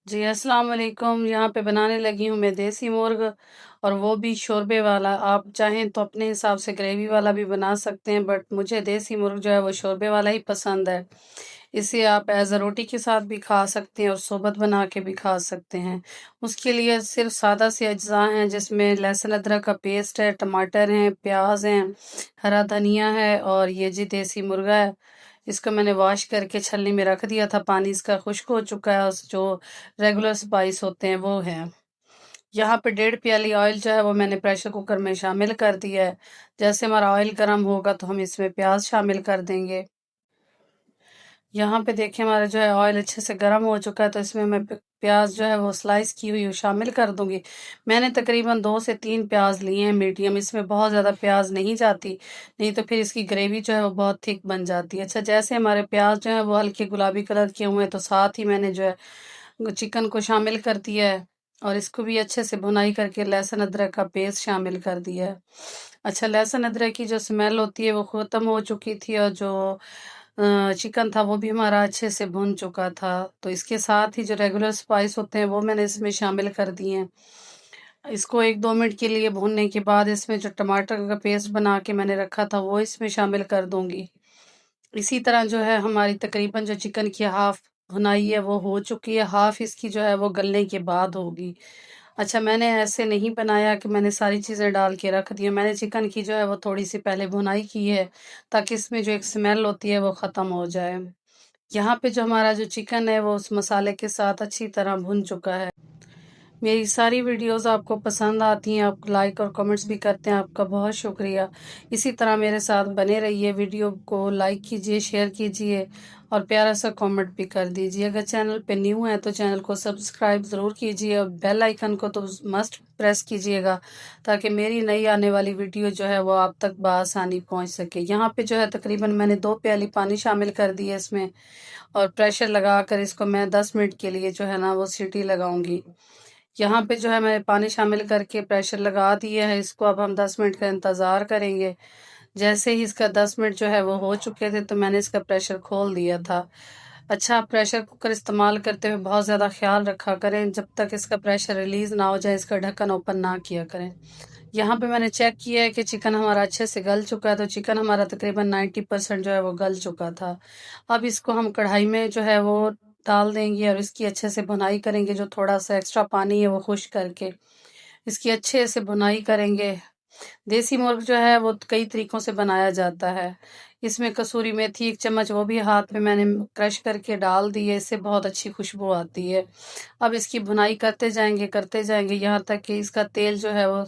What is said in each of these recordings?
जी, अस्सलाम वालेकुम। यहाँ पे बनाने लगी हूँ मैं देसी मुर्ग और वो भी शोरबे वाला। आप चाहें तो अपने हिसाब से ग्रेवी वाला भी बना सकते हैं, बट मुझे देसी मुर्ग जो है वो शोरबे वाला ही पसंद है। इसे आप एज़ अ रोटी के साथ भी खा सकते हैं और शोबत बना के भी खा सकते हैं। उसके लिए सिर्फ़ सादा से अज्ज़ा हैं, जिसमें लहसुन अदरक का पेस्ट है, टमाटर हैं, प्याज़ हैं, हरा धनिया है और ये जी देसी मुर्गा है। इसको मैंने वॉश करके छलनी में रख दिया था, पानी इसका खुश्क हो चुका है और जो रेगुलर स्पाइस होते हैं वो हैं। यहाँ पे 1.5 प्याली ऑयल जो है वो मैंने प्रेशर कुकर में शामिल कर दिया है। जैसे हमारा ऑयल गर्म होगा तो हम इसमें प्याज शामिल कर देंगे। यहाँ पे देखिए हमारा जो है ऑयल अच्छे से गर्म हो चुका है, तो इसमें मैं प्याज जो है वो स्लाइस की हुई शामिल कर दूंगी। मैंने तकरीबन 2 से 3 प्याज लिए हैं मीडियम। इसमें बहुत ज़्यादा प्याज नहीं जाती, नहीं तो फिर इसकी ग्रेवी जो है वो बहुत थिक बन जाती है। अच्छा, जैसे हमारे प्याज जो है वो हल्के गुलाबी कलर के हुए हैं, तो साथ ही मैंने जो है चिकन को शामिल कर दिया है और इसको भी अच्छे से भुनाई करके लहसुन अदरक का पेस्ट शामिल कर दिया है। अच्छा, लहसुन अदरक की जो स्मेल होती है वो ख़त्म हो चुकी थी और जो चिकन था वो भी हमारा अच्छे से भुन चुका था। तो इसके साथ ही जो रेगुलर स्पाइस होते हैं वो मैंने इसमें शामिल कर दिए हैं। इसको 1-2 मिनट के लिए भूनने के बाद इसमें जो टमाटर का पेस्ट बना के मैंने रखा था वो इसमें शामिल कर दूँगी। इसी तरह जो है हमारी तकरीबन जो चिकन की हाफ़ भुनाई है वो हो चुकी है, हाफ़ इसकी जो है वो गलने के बाद होगी। अच्छा, मैंने ऐसे नहीं बनाया कि मैंने सारी चीज़ें डाल के रख दी हैं। मैंने चिकन की जो है वो थोड़ी-सी पहले भुनाई की है, ताकि इसमें जो एक स्मेल होती है वो ख़त्म हो जाए। यहाँ पे जो हमारा जो चिकन है वो उस मसाले के साथ अच्छी तरह भुन चुका है। मेरी सारी वीडियोस आपको पसंद आती हैं, आप लाइक और कमेंट्स भी करते हैं, आपका बहुत शुक्रिया। इसी तरह मेरे साथ बने रहिए, वीडियो को लाइक कीजिए, शेयर कीजिए और प्यारा सा कमेंट भी कर दीजिए। अगर चैनल पे न्यू हैं तो चैनल को सब्सक्राइब ज़रूर कीजिए और बेल आइकन को तो मस्ट प्रेस कीजिएगा, ताकि मेरी नई आने वाली वीडियो जो है वो आप तक बआसानी पहुंच सके। यहाँ पे जो है तकरीबन मैंने 2 प्याली पानी शामिल कर दी है इसमें और प्रेशर लगा कर इसको मैं 10 मिनट के लिए जो है ना वो सीटी लगाऊंगी। यहाँ पे जो है मैंने पानी शामिल करके प्रेशर लगा दिया है। इसको अब हम 10 मिनट का इंतज़ार करेंगे। जैसे ही इसका 10 मिनट जो है वो हो चुके थे तो मैंने इसका प्रेशर खोल दिया था। अच्छा, आप प्रेशर कुकर इस्तेमाल करते हुए बहुत ज़्यादा ख़्याल रखा करें, जब तक इसका प्रेशर रिलीज़ ना हो जाए इसका ढक्कन ओपन ना किया करें। यहाँ पे मैंने चेक किया है कि चिकन हमारा अच्छे से गल चुका है, तो चिकन हमारा तकरीबन 90% जो है वो गल चुका था। अब इसको हम कढ़ाई में जो है वो डाल देंगे और इसकी अच्छे से भुनाई करेंगे। जो थोड़ा-सा एक्स्ट्रा पानी है वो खुश्क करके इसकी अच्छे से भुनाई करेंगे। देसी मुर्ग जो है वो कई तरीकों से बनाया जाता है। इसमें कसूरी मेथी 1 चम्मच वो भी हाथ में मैंने क्रश करके डाल दी है, इससे बहुत अच्छी खुशबू आती है। अब इसकी भुनाई करते जाएँगे यहाँ तक कि इसका तेल जो है वो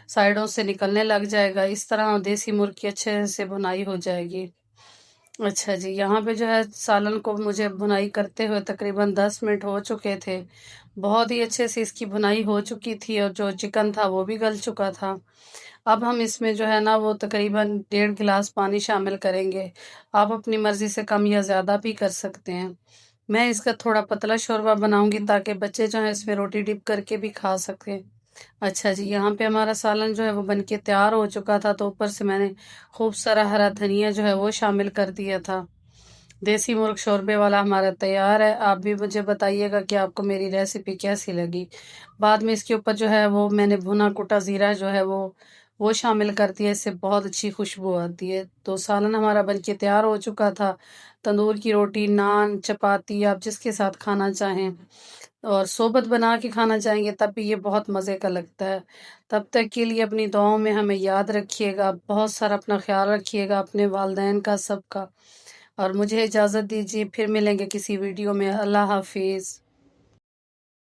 साइडों से निकलने लग जाएगा। इस तरह देसी मुर्ग की अच्छे से भुनाई हो जाएगी। अच्छा जी, यहाँ पे जो है सालन को मुझे भुनाई करते हुए तकरीबन 10 मिनट हो चुके थे। बहुत ही अच्छे से इसकी भुनाई हो चुकी थी और जो चिकन था वो भी गल चुका था। अब हम इसमें जो है ना वो तकरीबन 1.5 गिलास पानी शामिल करेंगे। आप अपनी मर्ज़ी से कम या ज़्यादा भी कर सकते हैं। मैं इसका थोड़ा पतला शोरबा बनाऊँगी ताकि बच्चे जो हैं इसमें रोटी डिप करके भी खा सकें। अच्छा जी, यहाँ पे हमारा सालन जो है वो बनके तैयार हो चुका था, तो ऊपर से मैंने खूब सारा हरा धनिया जो है वो शामिल कर दिया था। देसी मुर्ग शोरबे वाला हमारा तैयार है। आप भी मुझे बताइएगा कि आपको मेरी रेसिपी कैसी लगी। बाद में इसके ऊपर जो है वो मैंने भुना कुटा ज़ीरा जो है वो शामिल कर दिया, इससे बहुत अच्छी खुशबू आती है। तो सालन हमारा बनके तैयार हो चुका था। तंदूर की रोटी, नान, चपाती आप जिसके साथ खाना चाहें और सोबत बना के खाना चाहेंगे तब भी ये बहुत मज़े का लगता है। तब तक के लिए अपनी दुआओं में हमें याद रखिएगा। बहुत सारा अपना ख़्याल रखिएगा, अपने वालिदैन का, सबका। और मुझे इजाज़त दीजिए, फिर मिलेंगे किसी वीडियो में। अल्लाह हाफ़िज़।